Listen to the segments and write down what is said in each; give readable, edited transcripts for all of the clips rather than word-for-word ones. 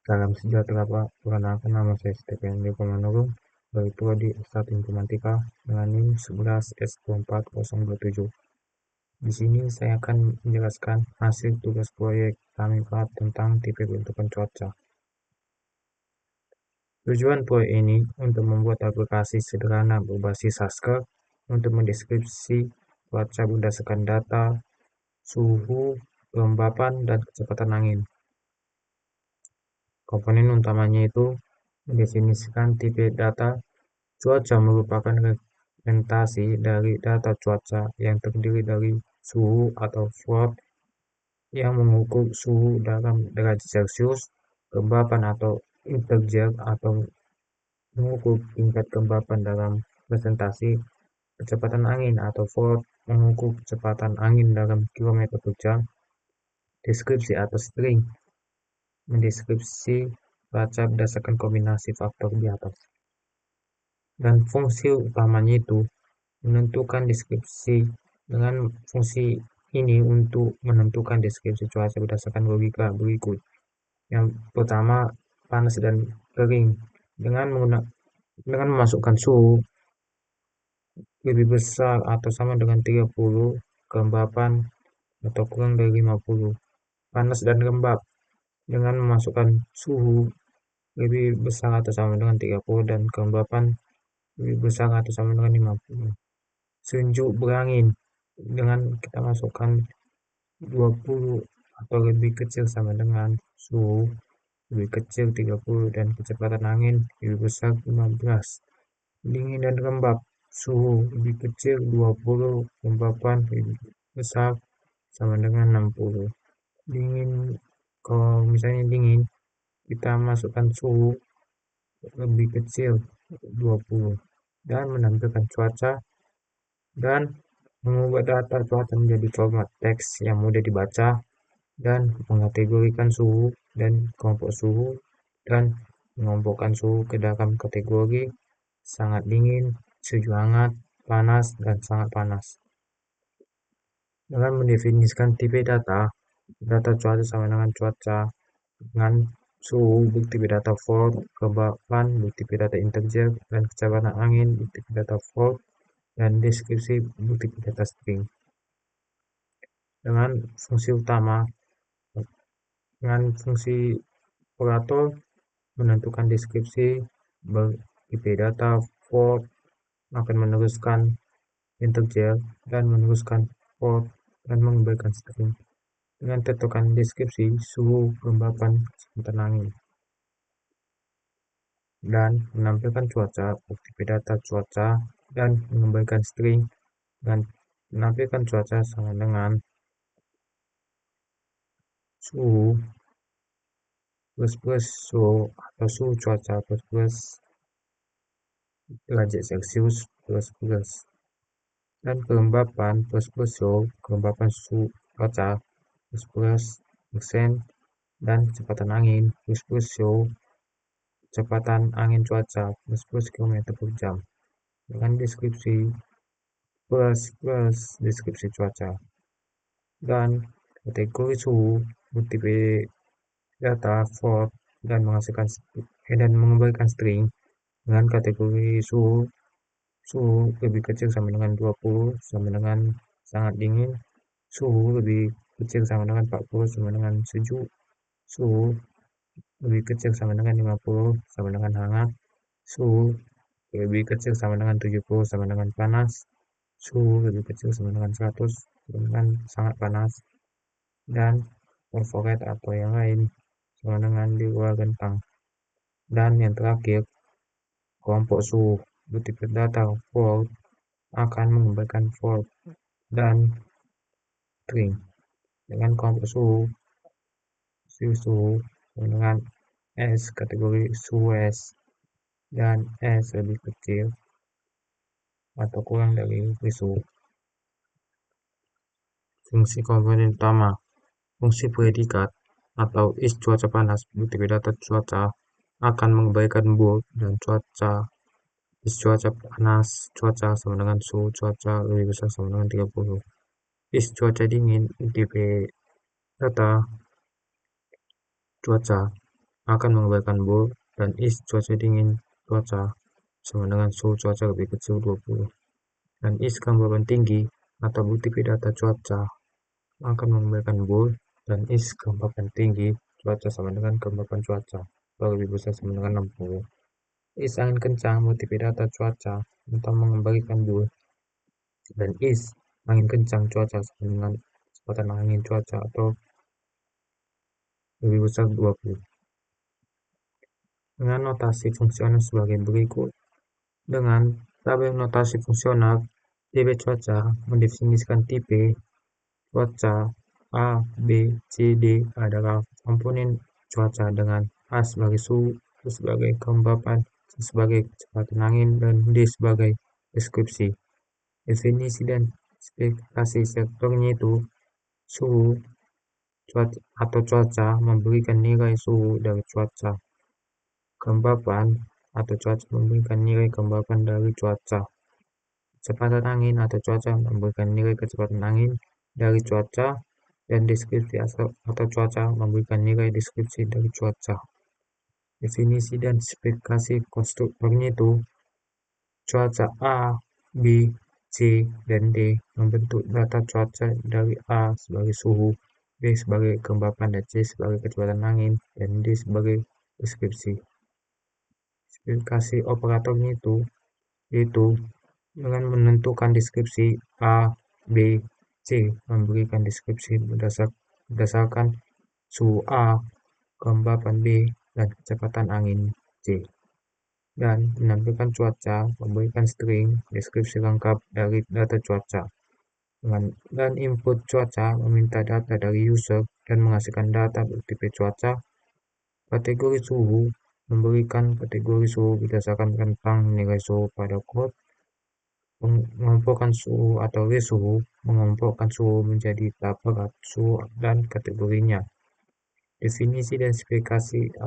Salam sejahtera Pak, perkenalkan nama saya Stephen Manurung dari Prodi S1 Informatika dengan NIM 11S24027. Di sini saya akan menjelaskan hasil tugas proyek kami Pak tentang tipe bentukan cuaca. Tujuan proyek ini untuk membuat aplikasi sederhana berbasis Haskell untuk mendeskripsi cuaca berdasarkan data, suhu, kelembapan, dan kecepatan angin. Komponen utamanya itu mendefinisikan tipe data. Cuaca merupakan representasi dari data cuaca yang terdiri dari suhu atau float yang mengukur suhu dalam derajat Celcius, kelembapan atau integer atau mengukur tingkat kelembapan dalam presentasi, kecepatan angin atau float mengukur kecepatan angin dalam kilometer per jam, deskripsi atau string mendeskripsi cuaca berdasarkan kombinasi faktor di atas. Dan fungsi utamanya itu menentukan deskripsi. Dengan fungsi ini untuk menentukan deskripsi cuaca berdasarkan logika berikut. Yang pertama, panas dan kering. Dengan memasukkan suhu lebih besar atau sama dengan 30, kelembapan atau kurang dari 50. Panas dan lembab. Dengan memasukkan suhu lebih besar atau sama dengan 30 dan kelembapan lebih besar atau sama dengan 50. Sejuk berangin dengan kita masukkan 20 atau lebih kecil sama dengan suhu lebih kecil 30 dan kecepatan angin lebih besar 15. Dingin dan lembab, suhu lebih kecil 20, kelembapan lebih besar sama dengan 60. Dingin, kalau misalnya dingin, kita masukkan suhu lebih kecil 20 dan menampilkan cuaca dan mengubah data cuaca menjadi format teks yang mudah dibaca dan mengategorikan suhu dan kelompok suhu dan mengelompokkan suhu ke dalam kategori sangat dingin, sejuk hangat, panas, dan sangat panas. Dengan mendefinisikan tipe data cuaca sama dengan cuaca dengan suhu bukti data volt, kelembapan bukti data integer, dan kecepatan angin bukti data volt, dan deskripsi bukti data string. Dengan fungsi utama, dengan fungsi operator menentukan deskripsi tipe data volt akan meneruskan integer dan meneruskan volt dan mengembalikan string. Dengan tentukan deskripsi suhu, kelembapan, kecepatan angin, dan menampilkan cuaca bukti data cuaca dan mengembalikan string dan menampilkan cuaca sama dengan suhu plus suhu atau suhu cuaca plus derajat Celcius plus dan kelembapan plus suhu kelembapan suhu cuaca plus persen dan kecepatan angin plus suhu kecepatan angin cuaca plus kilometer per jam dengan deskripsi plus deskripsi cuaca dan kategori suhu tipe data volt dan menghasilkan dan mengembalikan string dengan kategori suhu lebih kecil sama dengan 20 sama dengan sangat dingin, suhu lebih kecil sama dengan 40 sama dengan sejuk, suhu lebih kecil sama dengan 50 sama dengan hangat, suhu lebih kecil sama dengan 70 sama dengan panas, suhu lebih kecil sama dengan 100 sama dengan sangat panas, dan infrared atau yang lain sama dengan di luar rentang. Dan yang terakhir, kelompok suhu tipe data volt akan mengembalikan volt dan string dengan kelompok suhu dengan S kategori suhu S dan S lebih kecil atau kurang dari suhu. Fungsi komponen utama, fungsi predikat atau is cuaca panas tipe data cuaca akan mengembalikan bool dan cuaca is cuaca panas cuaca sama dengan suhu cuaca lebih besar sama dengan 30. Is cuaca dingin tipe data cuaca akan menggambarkan bold dan is cuaca dingin cuaca sama dengan suhu cuaca lebih kecil 20, dan is gambaran tinggi atau bukti data cuaca akan menggambarkan bold dan is gambaran tinggi cuaca sama dengan gambaran cuaca atau lebih besar sama dengan 60. Is angin kencang bukti data cuaca atau mengembalikan bold, dan is angin kencang cuaca sama dengan kecepatan angin cuaca atau lebih besar 20. Dengan notasi fungsional sebagai berikut. Dengan tabel notasi fungsional, tipe cuaca mendefinisikan tipe cuaca A, B, C, D adalah komponen cuaca dengan A sebagai suhu, B sebagai kelembapan, C sebagai kecepatan angin, dan D sebagai deskripsi. Definisi dan spesifikasi sektornya itu suhu cuaca atau cuaca memberikan nilai suhu dari cuaca. Kelembapan atau cuaca memberikan nilai kelembapan dari cuaca. Kecepatan angin atau cuaca memberikan nilai kecepatan angin dari cuaca, dan deskripsi atau cuaca memberikan nilai deskripsi dari cuaca. Definisi dan spesifikasi konstruktornya itu cuaca A, B, C, dan D membentuk data cuaca dari A sebagai suhu, B sebagai kelembapan, dan C sebagai kecepatan angin, dan D sebagai deskripsi. Spesifikasi operatornya itu yaitu dengan menentukan deskripsi A, B, C memberikan deskripsi berdasarkan suhu A, kelembapan B, dan kecepatan angin C, dan menampilkan cuaca memberikan string deskripsi lengkap dari data cuaca. Dan input cuaca meminta data dari user dan menghasilkan data bertipe cuaca. Kategori suhu memberikan kategori suhu berdasarkan rentang nilai suhu pada kode. Mengelompokkan suhu atau range suhu mengelompokkan suhu menjadi tahap berat suhu dan kategorinya. Definisi dan spesifikasi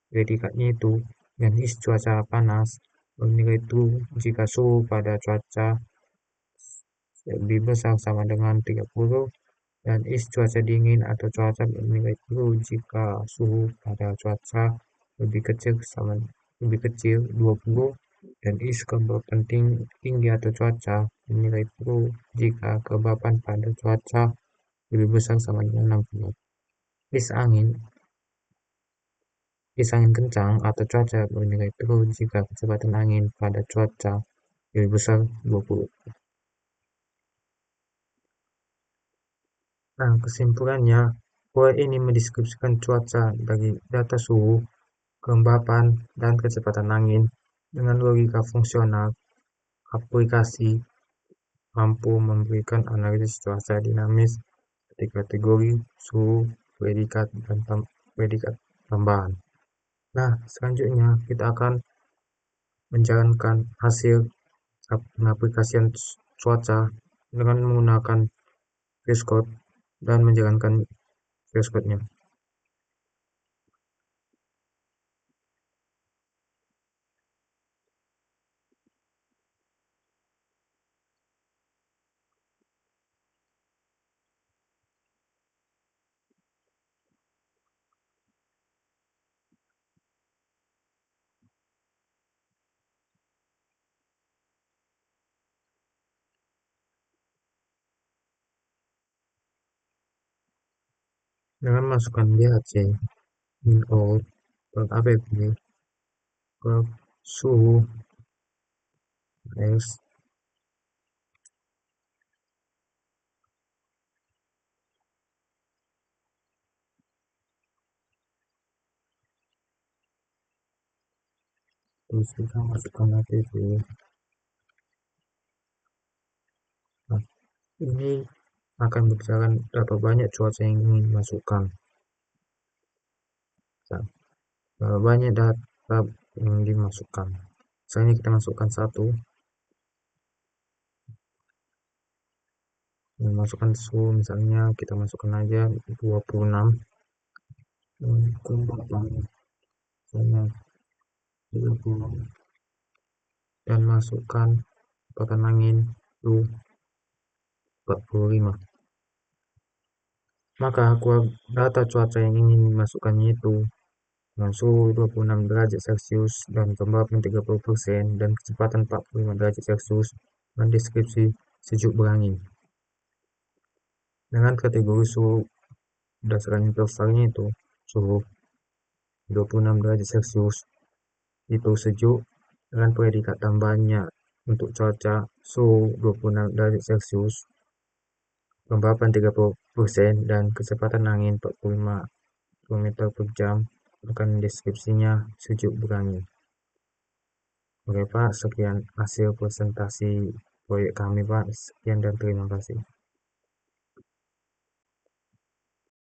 predikatnya itu yang is cuaca panas bernilai true jika suhu pada cuaca lebih besar sama dengan 30, dan is cuaca dingin atau cuaca bernilai true jika suhu pada cuaca lebih kecil 20, dan is kelembapan tinggi atau cuaca bernilai true jika kelembapan pada cuaca lebih besar sama dengan 60. Is angin kencang atau cuaca bernilai true jika kecepatan angin pada cuaca lebih besar 20. Nah, kesimpulannya, proyek ini mendeskripsikan cuaca dari data suhu, kelembapan, dan kecepatan angin dengan logika fungsional. Aplikasi mampu memberikan analisis cuaca dinamis seperti kategori, suhu, predikat, dan predikat tambahan. Nah, selanjutnya kita akan menjalankan hasil pengaplikasian cuaca dengan menggunakan VS Code dan menjalankan VS Code-nya. Dengan masukkan BHC input per app per suhu x terus kita masukkan app. Nah, ini akan berjalan berapa banyak cuaca yang ingin dimasukkan. Nah, berapa banyak data yang dimasukkan. Misalnya kita masukkan satu, masukkan suhu, misalnya kita masukkan aja 26, kelembapan misalnya 30, dan masukkan kecepatan angin itu 45. Maka data cuaca yang ingin dimasukkannya itu dengan suhu 26 derajat Celcius dan kelembapan 30% dan kecepatan 45 derajat Celcius, dan deskripsi sejuk berangin. Dengan kategori suhu berdasarkan intervalnya itu, suhu 26 derajat Celcius itu sejuk, dengan predikat tambahannya untuk cuaca suhu 26 derajat Celcius, kelembapan 30% dan kecepatan angin 45 km per jam, akan deskripsinya sejuk berangin. Oke Pak, sekian hasil presentasi proyek kami Pak. Sekian dan terima kasih.